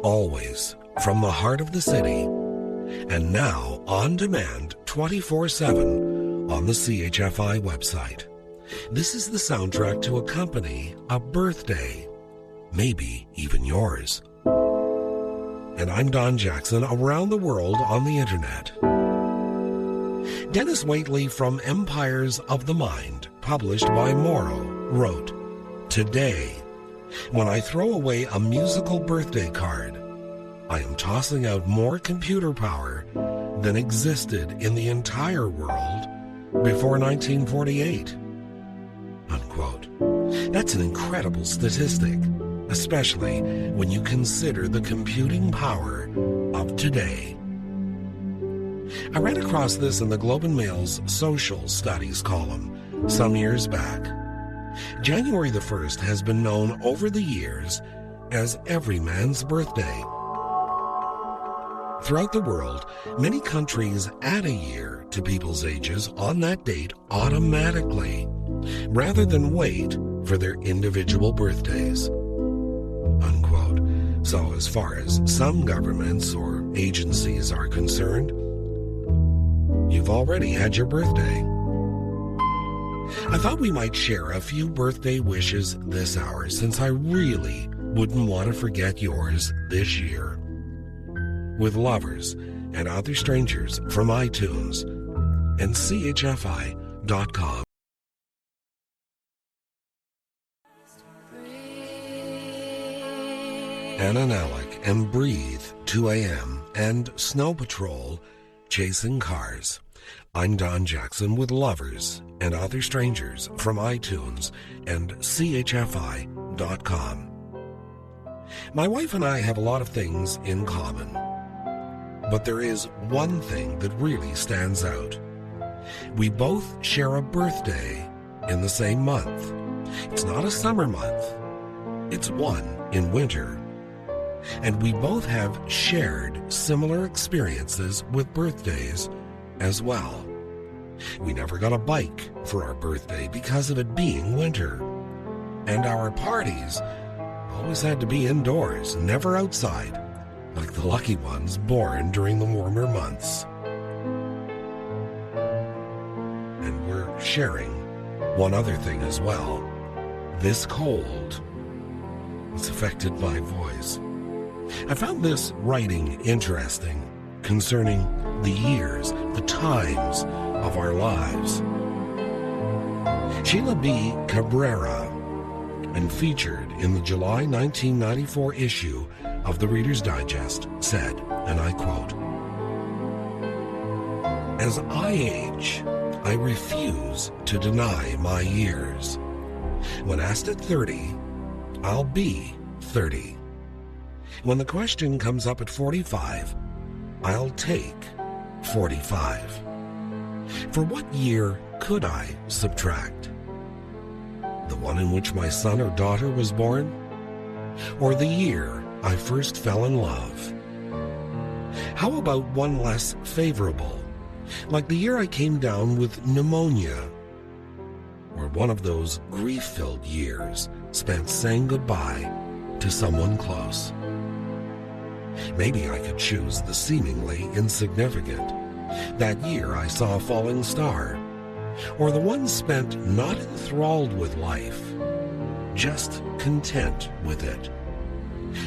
always from the heart of the city, and now on demand 24/7 on the CHFI website. This is the soundtrack to accompany a birthday, maybe even yours. And I'm Don Jackson, around the world on the internet. Dennis Waitley from Empires of the Mind, published by Morrow, wrote, "Today, when I throw away a musical birthday card, I am tossing out more computer power than existed in the entire world before 1948. Unquote. That's an incredible statistic, especially when you consider the computing power of today. I ran across this in the Globe and Mail's Social Studies column some years back. January the 1st has been known over the years as every man's birthday. Throughout the world, many countries add a year to people's ages on that date automatically, rather than wait for their individual birthdays. Unquote. So as far as some governments or agencies are concerned, you've already had your birthday. I thought we might share a few birthday wishes this hour, since I really wouldn't want to forget yours this year. With Lovers and Other Strangers from iTunes and CHFI.com. Anna Nalick and Breathe, 2 a.m. and Snow Patrol, Chasing Cars. I'm Don Jackson with Lovers and Other Strangers from iTunes and CHFI.com. My wife and I have a lot of things in common, but there is one thing that really stands out. We both share a birthday in the same month. It's not a summer month. It's one in winter. And we both have shared similar experiences with birthdays as well. We never got a bike for our birthday because of it being winter. And our parties always had to be indoors, never outside, like the lucky ones born during the warmer months. And we're sharing one other thing as well. This cold is affected my voice. I found this writing interesting concerning the years, the times of our lives. Sheila B. Cabrera, and featured in the July 1994 issue of the Reader's Digest, said, and I quote, "As I age, I refuse to deny my years. When asked at 30, I'll be 30. When the question comes up at 45, I'll take 45. For what year could I subtract? The one in which my son or daughter was born? Or the year I first fell in love? How about one less favorable, like the year I came down with pneumonia? Or one of those grief-filled years spent saying goodbye to someone close? Maybe I could choose the seemingly insignificant, that year I saw a falling star, or the one spent not enthralled with life, just content with it.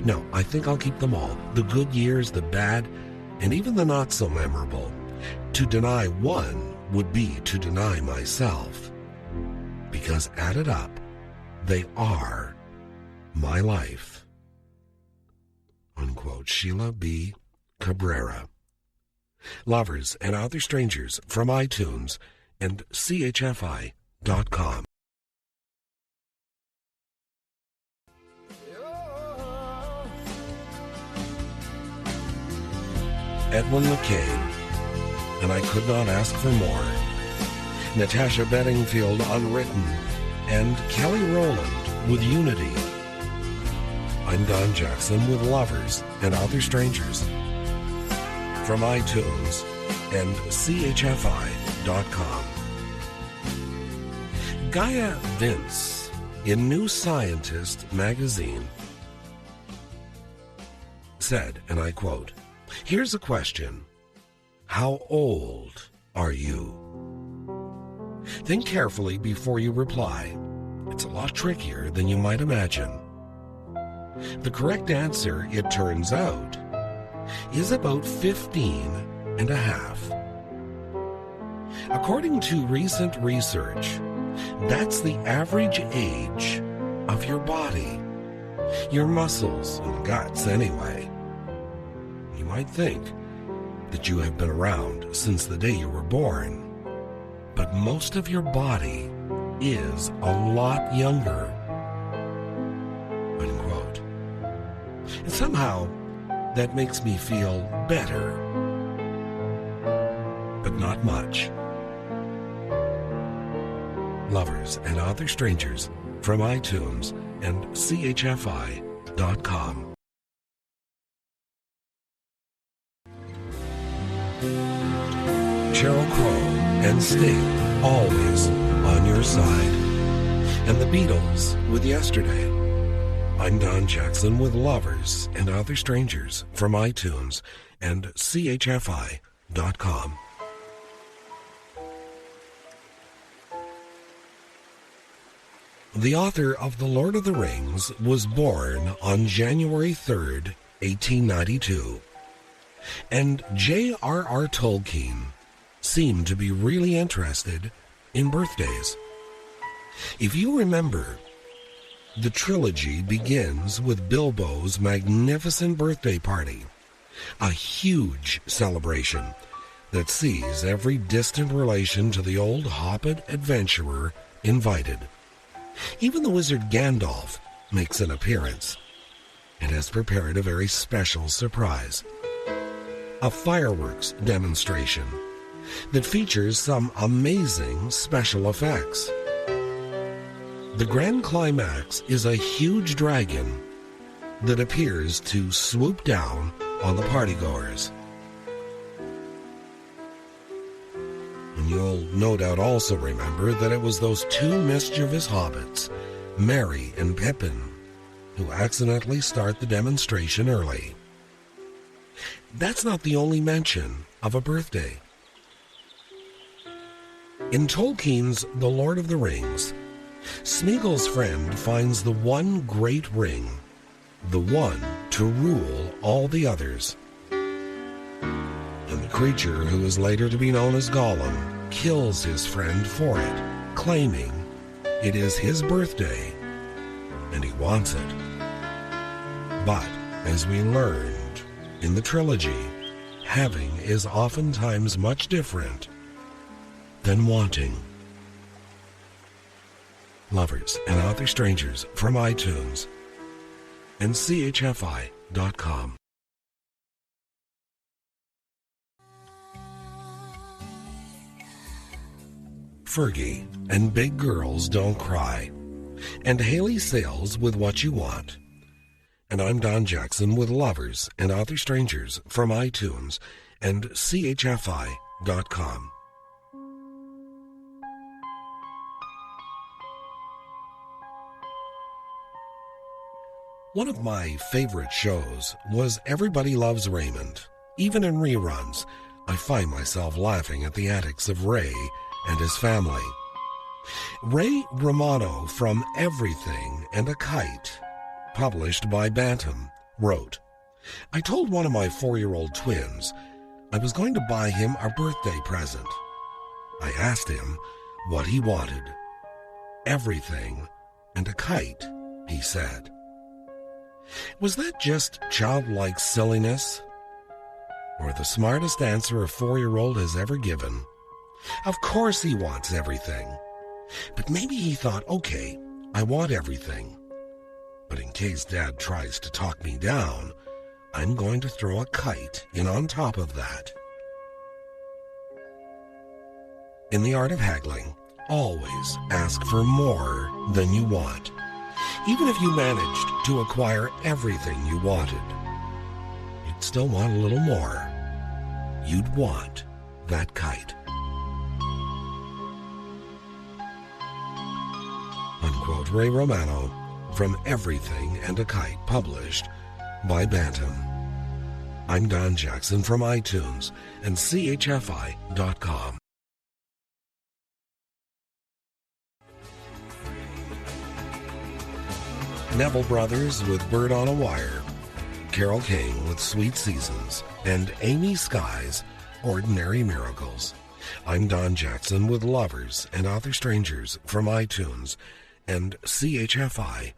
No, I think I'll keep them all, the good years, the bad, and even the not so memorable. To deny one would be to deny myself, because added up, they are my life." Unquote. Sheila B. Cabrera. Lovers and Other Strangers from iTunes and CHFI.com. Edwin McCain, and I Could Not Ask for More. Natasha Bedingfield, Unwritten, and Kelly Rowland with Unity. I'm Don Jackson with Lovers and Other Strangers from iTunes and CHFI.com. Gaia Vince in New Scientist magazine said, and I quote, "Here's a question. How old are you?" Think carefully before you reply. It's a lot trickier than you might imagine. The correct answer, it turns out, is about 15 and a half. According to recent research, that's the average age of your body. Your muscles and guts, anyway. You might think that you have been around since the day you were born, but most of your body is a lot younger. Unquote. And somehow, that makes me feel better, but not much. Lovers and Other Strangers from iTunes and CHFI.com. Sheryl Crow and Sting, always on your side. And the Beatles with Yesterday. I'm Don Jackson with Lovers and Other Strangers from iTunes and CHFI.com. The author of The Lord of the Rings was born on January 3rd, 1892. And J.R.R. Tolkien seemed to be really interested in birthdays. If you remember, the trilogy begins with Bilbo's magnificent birthday party, a huge celebration that sees every distant relation to the old Hobbit adventurer invited. Even the wizard Gandalf makes an appearance and has prepared a very special surprise. A fireworks demonstration that features some amazing special effects. The grand climax is a huge dragon that appears to swoop down on the partygoers. And you'll no doubt also remember that it was those two mischievous hobbits, Merry and Pippin, who accidentally start the demonstration early. That's not the only mention of a birthday. In Tolkien's The Lord of the Rings, Smeagol's friend finds the one great ring, the one to rule all the others. And the creature who is later to be known as Gollum kills his friend for it, claiming it is his birthday and he wants it. But, as we learned in the trilogy, having is oftentimes much different than wanting. Lovers and Other Strangers from iTunes and CHFI.com. Fergie and Big Girls Don't Cry, and Hayley Sales with What You Want. And I'm Don Jackson with Lovers and Other Strangers from iTunes and CHFI.com. One of my favorite shows was Everybody Loves Raymond. Even in reruns, I find myself laughing at the antics of Ray and his family. Ray Romano from Everything and a Kite, published by Bantam, wrote, "I told one of my 4-year-old twins I was going to buy him a birthday present. I asked him what he wanted. Everything and a kite, he said. Was that just childlike silliness? Or the smartest answer a 4-year-old has ever given? Of course he wants everything. But maybe he thought, okay, I want everything. But in case Dad tries to talk me down, I'm going to throw a kite in on top of that." In the art of haggling, always ask for more than you want. Even if you managed to acquire everything you wanted, you'd still want a little more. You'd want that kite. Unquote. Ray Romano from Everything and a Kite, published by Bantam. I'm Don Jackson from iTunes and CHFI.com. Neville Brothers with Bird on a Wire, Carole King with Sweet Seasons, and Amy Sky's Ordinary Miracles. I'm Don Jackson with Lovers and Other Strangers from iTunes and CHFI.com.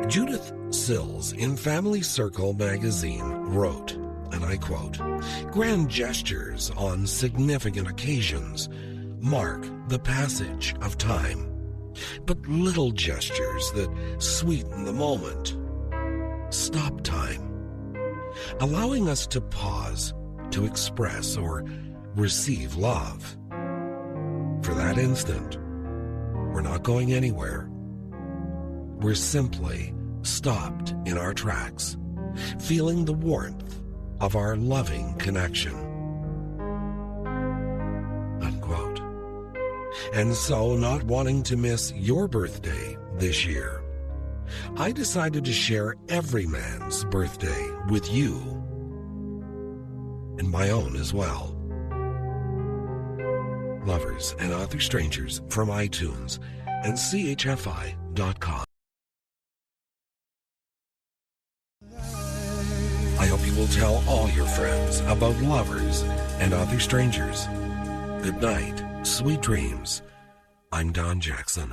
Judith Sills in Family Circle magazine wrote, and I quote, "Grand gestures on significant occasions mark the passage of time, but little gestures that sweeten the moment stop time, allowing us to pause to express or receive love. For that instant, we're not going anywhere. We're simply stopped in our tracks, feeling the warmth of our loving connection." Unquote. And so, not wanting to miss your birthday this year, I decided to share every man's birthday with you, and my own as well. Lovers and Other Strangers from iTunes and CHFI.com. I hope you will tell all your friends about Lovers and Other Strangers. Good night, sweet dreams. I'm Don Jackson.